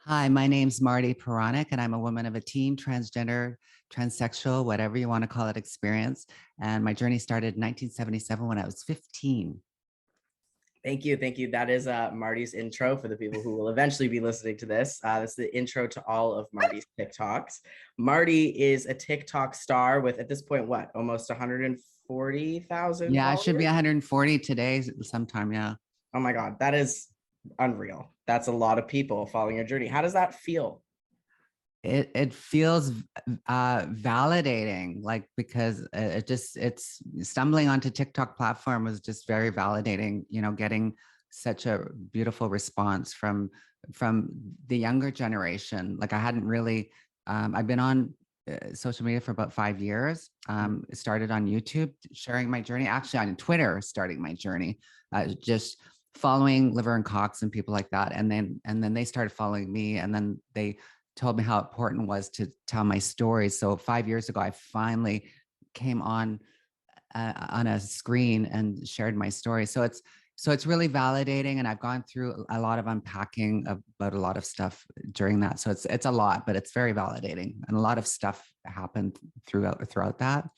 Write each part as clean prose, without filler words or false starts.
Hi, my name's Mardi Pieronek, and I'm a woman of a teen, transgender, transsexual, whatever you want to call it, experience. And my journey started in 1977 when I was 15. Thank you. Thank you. That is Marty's intro for the people who will eventually be listening to this. That's the intro to all of Marty's TikToks. Marty is a TikTok star with, at this point, what, almost 140,000 Yeah, I should be followers? 140 today sometime. Yeah. Oh my God, that is unreal. That's a lot of people following your journey. How does that feel? It feels validating, like because it's stumbling onto TikTok platform was just very validating, getting such a beautiful response from the younger generation. Like I hadn't really I've been on social media for about 5 years. Started on YouTube sharing my journey, actually on Twitter starting my journey, just following Liver and Cox and people like that, and then they started following me, and then they told me how important it was to tell my stories. So 5 years ago, I finally came on a screen and shared my story. So it's really validating, and I've gone through a lot of unpacking about a lot of stuff during that. So it's a lot, but it's very validating, and a lot of stuff happened throughout that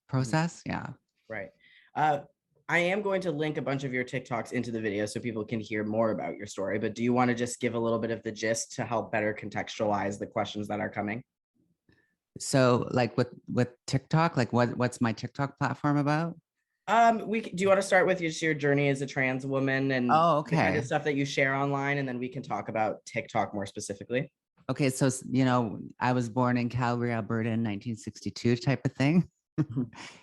process. Yeah. Right. Uh, I am going to link a bunch of your TikToks into the video so people can hear more about your story. But do you want to just give a little bit of the gist to help better contextualize the questions that are coming? So like with TikTok, like what's my TikTok platform about? Do you want to start with just your journey as a trans woman and Oh, the kind of okay. stuff that you share online, and then we can talk about TikTok more specifically. Okay, so I was born in Calgary, Alberta in 1962 type of thing.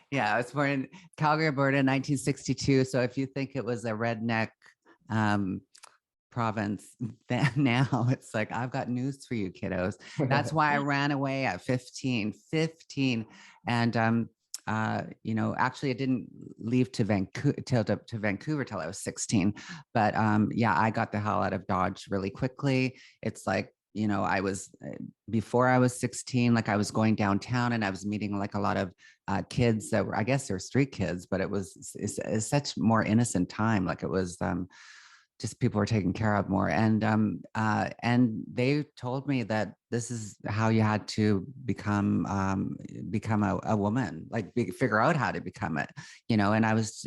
Yeah, I was born in Calgary, Alberta in 1962. So if you think it was a redneck um, province, then now it's like, I've got news for you, kiddos. That's why I ran away at 15. And actually I didn't leave to Vancouver till I was 16. But yeah, I got the hell out of Dodge really quickly. It's like, I was before I was 16, like I was going downtown and I was meeting like a lot of kids that were, I guess they're street kids, but it's such more innocent time. Like it was just people were taken care of more. And they told me that this is how you had to become a woman, like figure out how to become it, and I was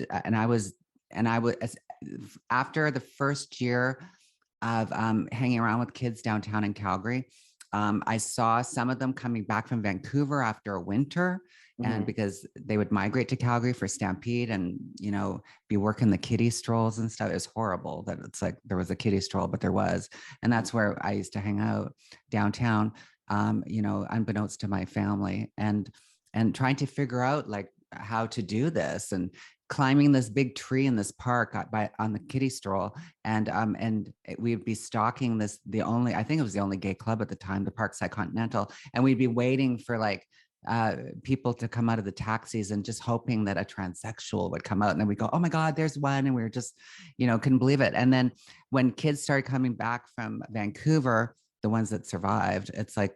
after the first year of hanging around with kids downtown in Calgary. I saw some of them coming back from Vancouver after a winter, and Mhm. because they would migrate to Calgary for Stampede and, be working the kiddie strolls and stuff. It was horrible that it's like there was a kiddie stroll, but there was. And that's where I used to hang out downtown, unbeknownst to my family, and trying to figure out like how to do this, and climbing this big tree in this park on the kiddie stroll, and we'd be stalking I think it was the only gay club at the time, the Parkside Continental, and we'd be waiting for like people to come out of the taxis and just hoping that a transsexual would come out, and then we go, oh my God, there's one, and we were just, couldn't believe it. And then when kids started coming back from Vancouver, the ones that survived, it's like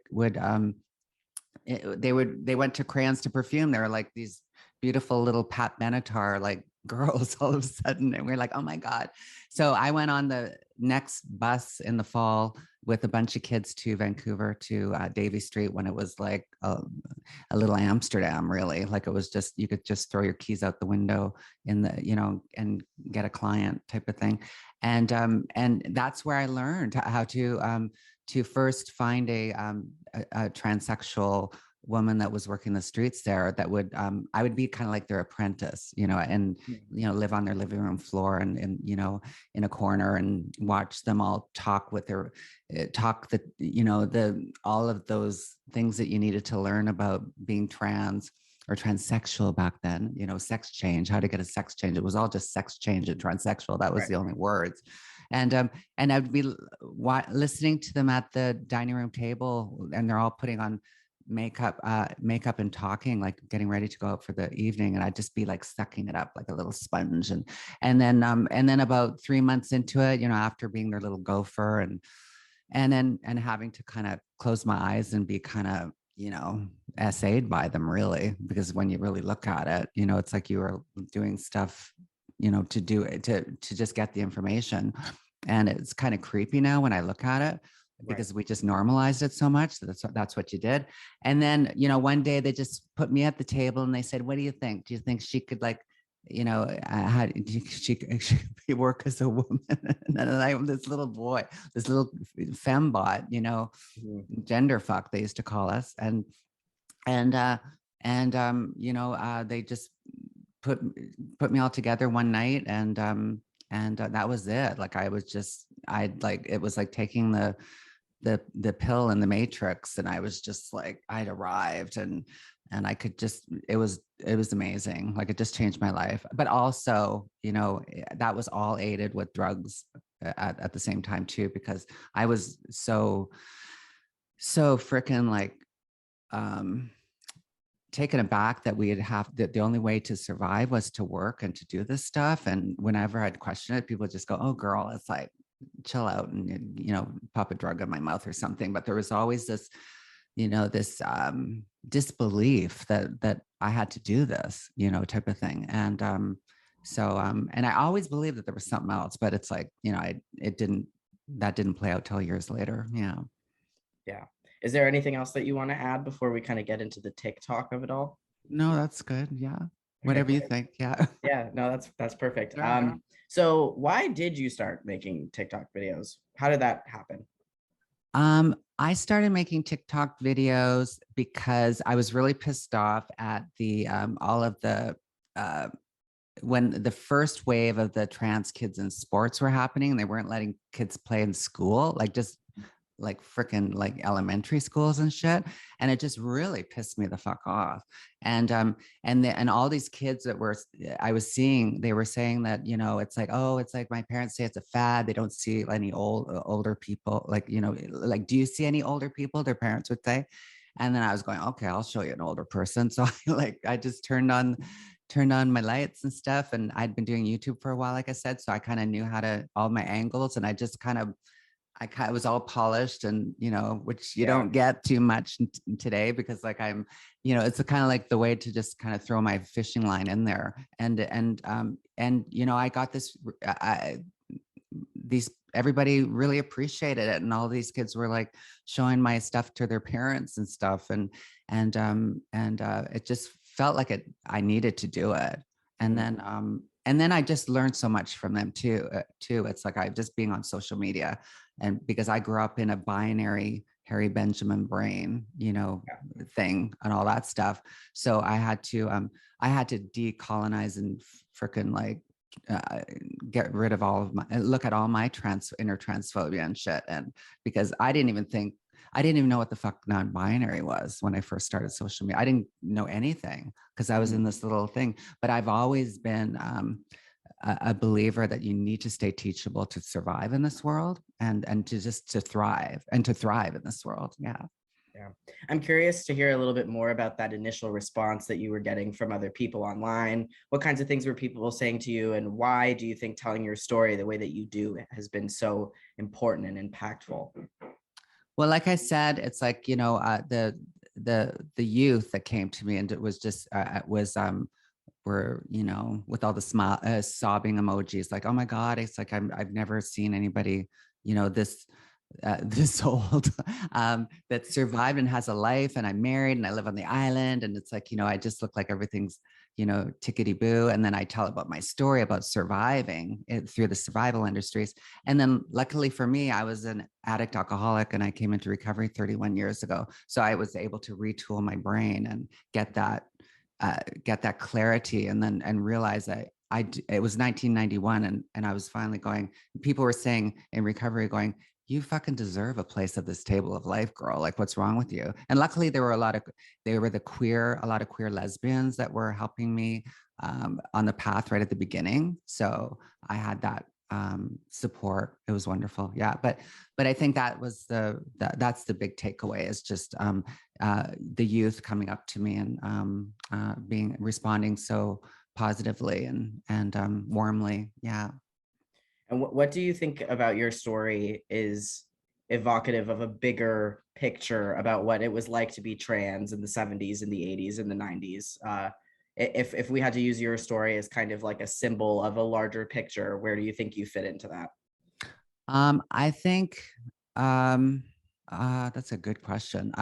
they went to Crayons to Perfume. They were like these beautiful little Pat Benatar like girls all of a sudden, and we're like, oh my God. So I went on the next bus in the fall with a bunch of kids to Vancouver, to Davie Street, when it was like a little Amsterdam, really. Like it was just, you could just throw your keys out the window and get a client type of thing. And that's where I learned how to first find a transsexual woman that was working the streets there, that would I would be kind of like their apprentice, and live on their living room floor, and in a corner, and watch them all talk with their talk the the all of those things that you needed to learn about being trans or transsexual back then, sex change, how to get a sex change. It was all just sex change and transsexual. That was Right. the only words. And I'd be listening to them at the dining room table, and they're all putting on makeup and talking, like getting ready to go out for the evening, and I'd just be like sucking it up like a little sponge. And then about 3 months into it, after being their little gopher, and having to kind of close my eyes and be kind of, essayed by them, really, because when you really look at it, it's like you were doing stuff, to do it, to just get the information. And it's kind of creepy now when I look at it. Right. because we just normalized it so much. So that's what you did. And then, you know, one day they just put me at the table and they said, what do you think? Do you think she could like, you know, how she work as a woman? And then I'm this little boy, this little fembot, you know, gender fuck, they used to call us. And you know, they just put put me all together one night, and that was it. Like I was just, I'd like, it was like taking the pill in the Matrix, and I was just like, I'd arrived, and I could just, it was amazing. Like it just changed my life. But also, you know, that was all aided with drugs at the same time too, because I was so freaking like um taken aback that we'd have that the only way to survive was to work and to do this stuff. And whenever I'd question it, people would just go, oh girl, it's like, chill out and, you know, pop a drug in my mouth or something. But there was always this, you know, this disbelief that I had to do this, you know, type of thing. And and I always believed that there was something else, but it's like, you know, that didn't play out till years later. Yeah. Yeah. Is there anything else that you want to add before we kind of get into the TikTok of it all? No, that's good. Yeah. Okay, Whatever you think. Yeah. yeah, no, that's perfect. Sure. So why did you start making TikTok videos? How did that happen? I started making TikTok videos because I was really pissed off at the all of the uh, when the first wave of the trans kids in sports were happening. They weren't letting kids play in school, like just like freaking like elementary schools and shit. And it just really pissed me the fuck off. And all these kids that were I was seeing, they were saying that, you know, it's like, oh, it's like my parents say it's a fad. They don't see any older people, like, you know, like, do you see any older people? Their parents would say. And then I was going, okay, I'll show you an older person. So I just turned on my lights and stuff. And I'd been doing YouTube for a while, like I said. So I kind of knew how to all my angles, and I just kind of was all polished, and, you know, which you Yeah. don't get too much today, because like I'm, you know, it's kind of like the way to just kind of throw my fishing line in there. And you know, I got this, these, everybody really appreciated it. And all these kids were like showing my stuff to their parents and stuff. And it just felt like I needed to do it. And then I just learned so much from them too. It's like I just being on social media, and because I grew up in a binary Harry Benjamin brain, you know, thing and all that stuff. So I had to decolonize and freaking like get rid of all of my, look at all my inner transphobia and shit. And because I didn't even know what the fuck non-binary was when I first started social media. I didn't know anything because I was in this little thing. But I've always been a believer that you need to stay teachable to survive in this world, and to thrive in this world. Yeah. Yeah. I'm curious to hear a little bit more about that initial response that you were getting from other people online. What kinds of things were people saying to you, and why do you think telling your story the way that you do has been so important and impactful? Well, like I said, it's like, you know, the youth that came to me, and it was just were, you know, with all the smile sobbing emojis, like, oh my god, it's like I've never seen anybody, you know, this this old that survived and has a life, and I'm married and I live on the island, and it's like, you know, I just look like everything's, you know, tickety boo. And then I tell about my story about surviving it through the survival industries. And then luckily for me, I was an addict alcoholic, and I came into recovery 31 years ago. So I was able to retool my brain and get that clarity, and then realize that it was 1991, and I was finally going, people were saying in recovery, going, you fucking deserve a place at this table of life, girl. Like, what's wrong with you? And luckily there were a lot of queer lesbians that were helping me on the path right at the beginning. So I had that support. It was wonderful. Yeah. But I think that was that's the big takeaway, is just the youth coming up to me and responding so positively and warmly. Yeah. And what do you think about your story is evocative of a bigger picture about what it was like to be trans in the 70s and the 80s and the 90s? If we had to use your story as kind of like a symbol of a larger picture, where do you think you fit into that? I think That's a good question.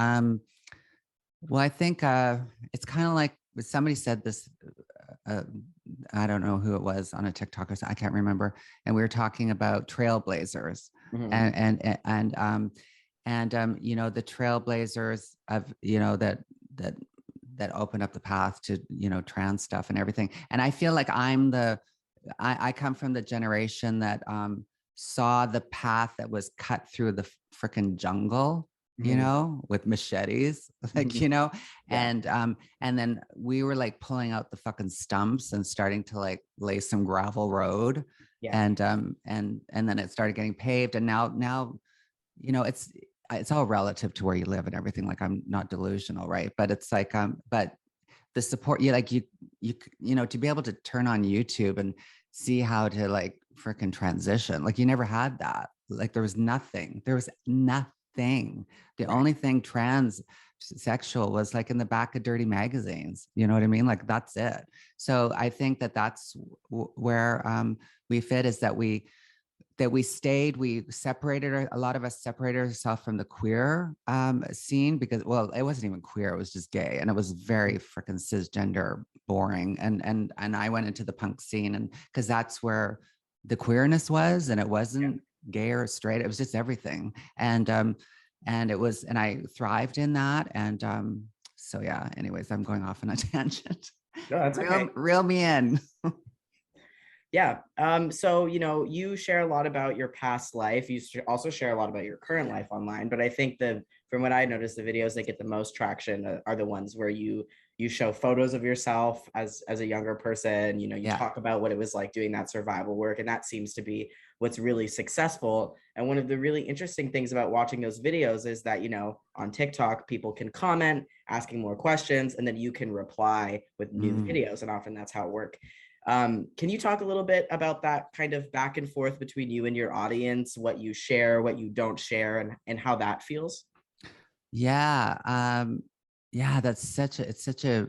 Well, I think it's kind of like somebody said this. Uh, I don't know who it was on a TikTok or something, I can't remember. And we were talking about trailblazers, Mhm. and you know, the trailblazers of, you know, that that opened up the path to, you know, trans stuff and everything. And I feel like I come from the generation that saw the path that was cut through the freaking jungle, you Mhm. know, with machetes, like, Mhm. you know, Yeah. and then we were like pulling out the fucking stumps and starting to like lay some gravel road, Yeah. and then it started getting paved, and now, you know, it's all relative to where you live and everything. Like, I'm not delusional, right? But it's like but the support, you like, you know, to be able to turn on YouTube and see how to like freaking transition, like you never had that. Like there was nothing. The Right. only thing transsexual was like in the back of dirty magazines, you know what I mean? Like that's it. So I think that that's where we fit, is that we stayed, we separated, a lot of us separated ourselves from the queer scene, because, well, it wasn't even queer, it was just gay, and it was very freaking cisgender boring. And I went into the punk scene, and because that's where the queerness was, and it Yeah. wasn't gay or straight, it was just everything. And it was, and I thrived in that. And so yeah, anyways, I'm going off on a tangent. No, that's okay. Reel me in. Yeah. So, you know, you share a lot about your past life. You also share a lot about your current life online. But I think that from what I noticed, the videos that get the most traction are the ones where you show photos of yourself as a younger person. You know, you Yeah. talk about what it was like doing that survival work, and that seems to be what's really successful. And one of the really interesting things about watching those videos is that, you know, on TikTok, people can comment asking more questions, and then you can reply with new Mm. videos. And often that's how it works. Can you talk a little bit about that kind of back and forth between you and your audience, what you share, what you don't share, and how that feels? Yeah. Yeah, that's it's such a,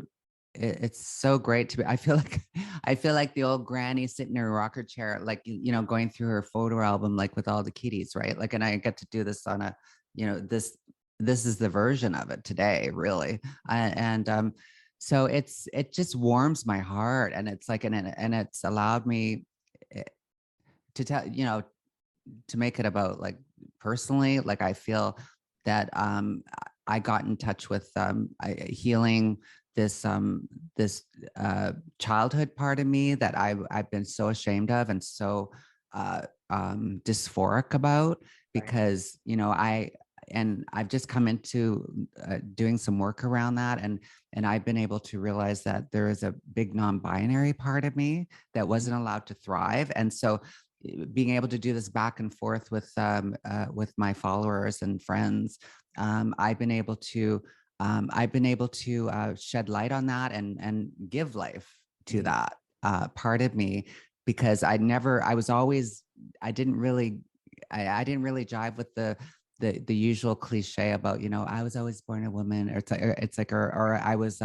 it's so great to be, I feel like I feel like the old granny sitting in her rocker chair, like, you know, going through her photo album, like with all the kitties, right? Like, and I get to do this on a, you know, this is the version of it today, really. And so it just warms my heart, and it's like, and it's allowed me eh, to tell, you know, to make it about like personally, like I feel that I got in touch with healing this childhood part of me that I've been so ashamed of, and so dysphoric about, Right. because, you know, and I've just come into doing some work around that, and I've been able to realize that there is a big non-binary part of me that wasn't allowed to thrive. And so being able to do this back and forth with my followers and friends, I've been able to shed light on that, and give life to Mhm. that part of me, because I was always, I didn't really, I didn't really jive with the usual cliche about, you know, I was always born a woman, or it's like, or I was,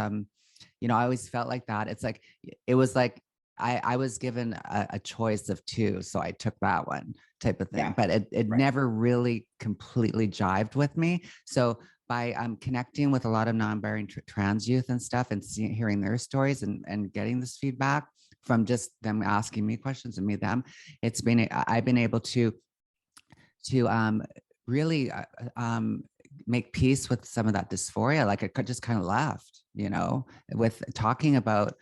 you know, I always felt like that. It's like, it was like, I was given a choice of two, so I took that one, type of thing. Yeah. But it Right. never really completely jived with me. So by connecting with a lot of non-binary trans youth and stuff, and hearing their stories, and getting this feedback from just them asking me questions and me them, I've been able to really make peace with some of that dysphoria. Like, it just kind of left, you know, with talking about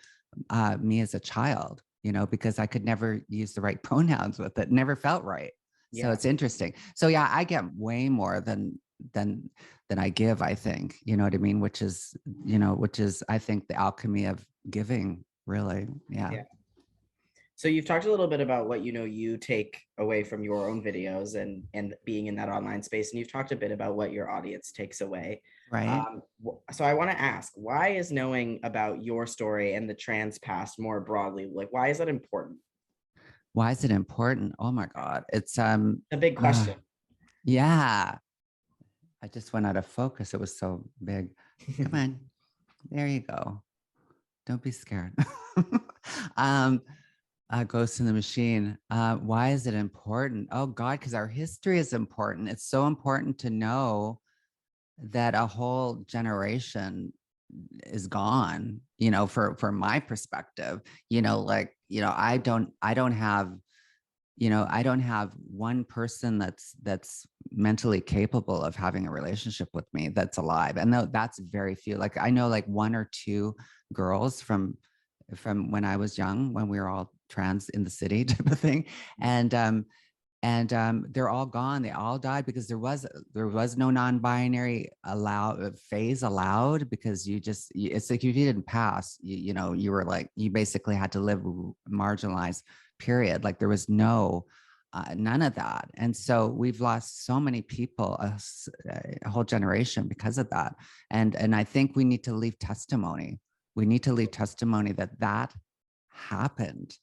me as a child, you know, because I could never use the right pronouns with it. Never felt right. So Yeah. it's interesting. So yeah, I get way more than than I give, I think, you know what I mean? Which is, you know, which is, I think, the alchemy of giving, really. Yeah. Yeah. So you've talked a little bit about what, you know, you take away from your own videos and being in that online space, and you've talked a bit about what your audience takes away. Right. So I want to ask, why is knowing about your story and the trans past more broadly, like, why is that important? Why is it important? Oh my God. It's A big uh, question. yeah. I just went out of focus. It was so big. Come on. There you go. Don't be scared. um, Ghost in the Machine. Why is it important? Oh God, because our history is important. It's so important to know that a whole generation is gone, for my perspective. I don't have one person that's mentally capable of having a relationship with me that's alive. And that's very few. Like I know like one or two girls from when I was young, when we were all trans in the city type of thing. And they're all gone. They all died because there was no non-binary phase allowed, because it's like if you didn't pass, you were like, you basically had to live marginalized, period. Like there was none of that. And so we've lost so many people, a whole generation, because of that. And I think we need to leave testimony. We need to leave testimony that happened,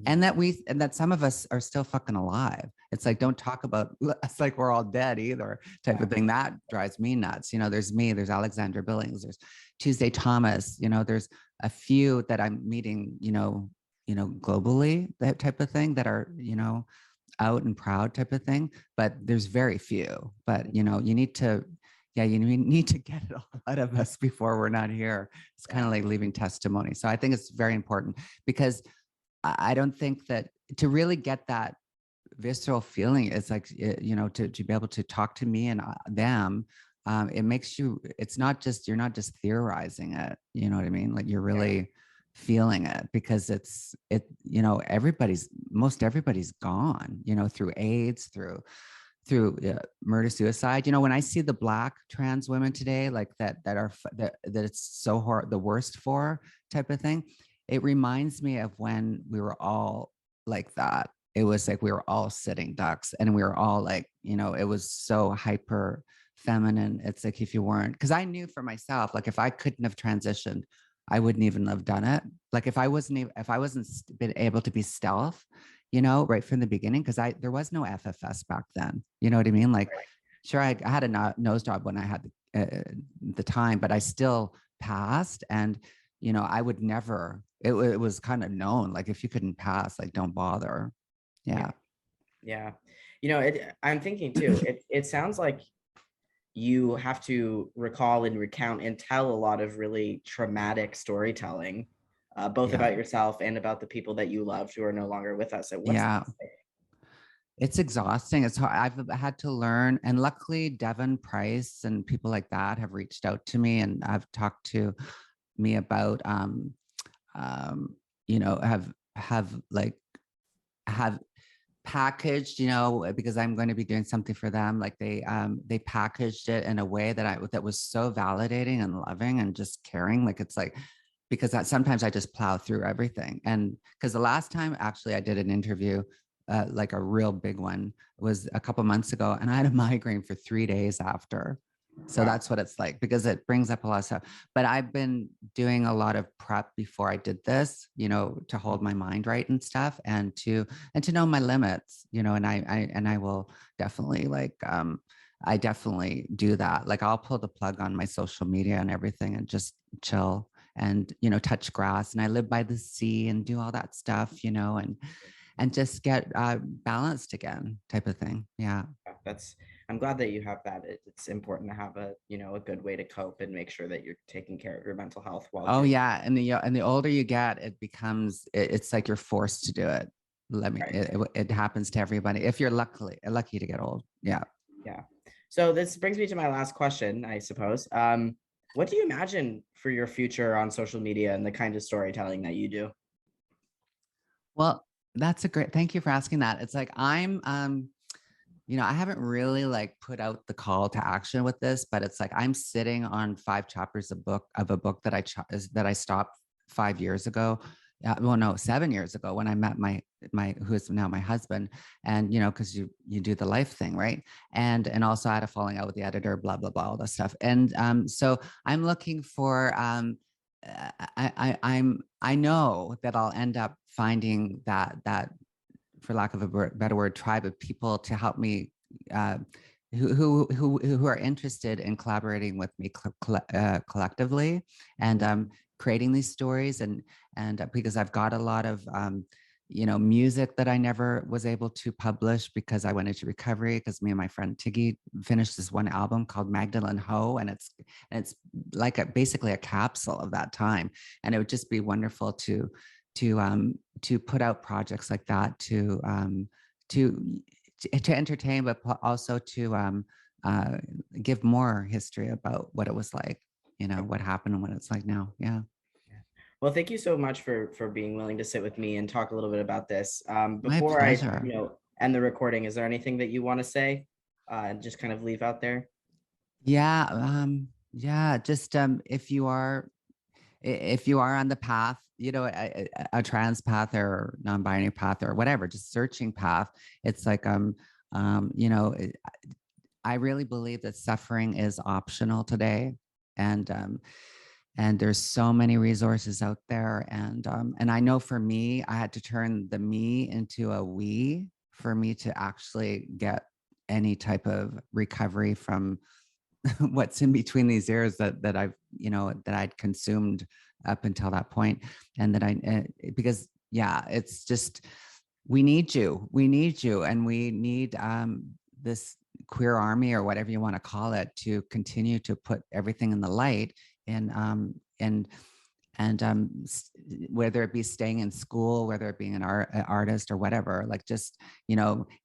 and that some of us are still fucking alive. It's like, don't talk about us like we're all dead either, type of thing. That drives me nuts. There's me, there's Alexandra Billings, there's Tuesday Thomas, there's a few that I'm meeting, globally, that type of thing, that are, out and proud type of thing. But there's very few. But you need to, yeah, you need to get it all out of us before we're not here. It's kind of like leaving testimony. So I think it's very important, because I don't think that to really get that visceral feeling, it's like, to be able to talk to me and them, it makes you, you're not just theorizing it. You know what I mean? Like you're really feeling it, because most everybody's gone, through AIDS, through murder, suicide. When I see the Black trans women today, like that it's so the worst for type of thing, it reminds me of when we were all like that. It was like we were all sitting ducks, and we were all like, it was so hyper feminine. It's like, if you weren't, because I knew for myself, like if I couldn't have transitioned, I wouldn't even have done it. Like if I wasn't been able to be stealth, right from the beginning, because there was no FFS back then. You know what I mean? Like, sure, I had a nose job when I had the time, but I still passed. And I would never. It was kind of known, like if you couldn't pass, like don't bother. Yeah. Yeah. I'm thinking too, it sounds like you have to recall and recount and tell a lot of really traumatic storytelling, both about yourself and about the people that you loved who are no longer with us. So what's that like? It's exhausting. It's hard. I've had to learn, and luckily Devin Price and people like that have reached out to me, and I've talked to me about have packaged, because I'm going to be doing something for them. Like they packaged it in a way that was so validating and loving and just caring. Like it's like, because sometimes I just plow through everything. And because the last time actually I did an interview, like a real big one, was a couple months ago, and I had a migraine for 3 days after. So that's what it's like, because it brings up a lot of stuff. But I've been doing a lot of prep before I did this, to hold my mind right and stuff, and to know my limits, and I will definitely I definitely do that. Like I'll pull the plug on my social media and everything and just chill and, touch grass, and I live by the sea and do all that stuff, and just get balanced again, type of thing. Yeah. I'm glad that you have that. It's important to have a good way to cope and make sure that you're taking care of your mental health while. Oh yeah, and the older you get, it's like you're forced to do it. It happens to everybody if you're lucky to get old. Yeah. Yeah. So this brings me to my last question, I suppose. What do you imagine for your future on social media and the kind of storytelling that you do? Well, thank you for asking that. It's like I haven't really like put out the call to action with this, but it's like I'm sitting on 5 chapters of a book that I stopped 5 years ago. Well, no, 7 years ago, when I met my who is now my husband, and because you do the life thing, right? And also I had a falling out with the editor, blah blah blah, all that stuff. And so I'm looking for I know that I'll end up finding that for lack of a better word, tribe of people to help me, who are interested in collaborating with me collectively, and creating these stories, and because I've got a lot of music that I never was able to publish because I went into recovery, because me and my friend Tiggy finished this one album called Magdalene Ho, and it's like basically a capsule of that time. And it would just be wonderful to put out projects like that to to entertain, but also to give more history about what it was like, what happened and what it's like now. Yeah. Yeah. Well, thank you so much for being willing to sit with me and talk a little bit about this. My Before I, pleasure. end the recording, is there anything that you want to say and just kind of leave out there? Yeah, just if you are on the path, a trans path or non-binary path or whatever, just searching path, it's like um, you know, it- I really believe that suffering is optional today, and there's so many resources out there, and I know for me, I had to turn the me into a we for me to actually get any type of recovery from what's in between these ears that I've, that I'd consumed up until that point. And that because yeah, it's just, we need you. And we need this queer army or whatever you want to call it to continue to put everything in the light and, and whether it be staying in school, whether it being an artist or whatever, like just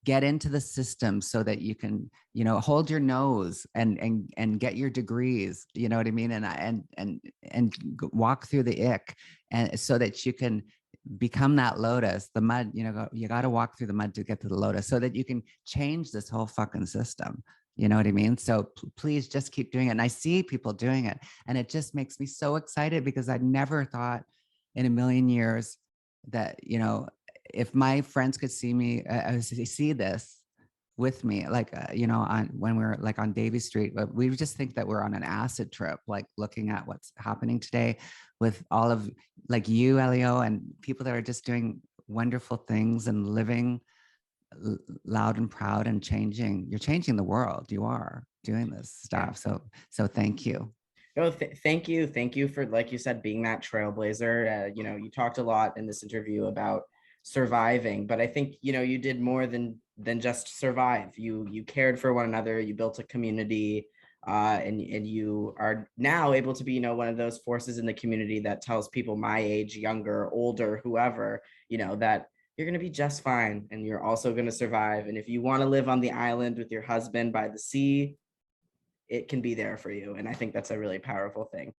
get into the system so that you can hold your nose and get your degrees, you know what I mean, and walk through the ick, and so that you can become that lotus, the mud, you got to walk through the mud to get to the lotus so that you can change this whole fucking system. You know what I mean? So please just keep doing it. And I see people doing it. And it just makes me so excited because I never thought in a million years that, if my friends could see me, see this with me, like, on when we're like on Davy Street, but we just think that we're on an acid trip, like looking at what's happening today with all of like you, Elio, and people that are just doing wonderful things and living loud and proud and you're changing the world. You are doing this Yeah. stuff. So thank you. No, thank you. Thank you for, like you said, being that trailblazer. You talked a lot in this interview about surviving, but I think, you did more than just survive. You cared for one another, you built a community, and you are now able to be, one of those forces in the community that tells people my age, younger, older, whoever, that you're going to be just fine and you're also going to survive. And if you want to live on the island with your husband by the sea, it can be there for you. And I think that's a really powerful thing.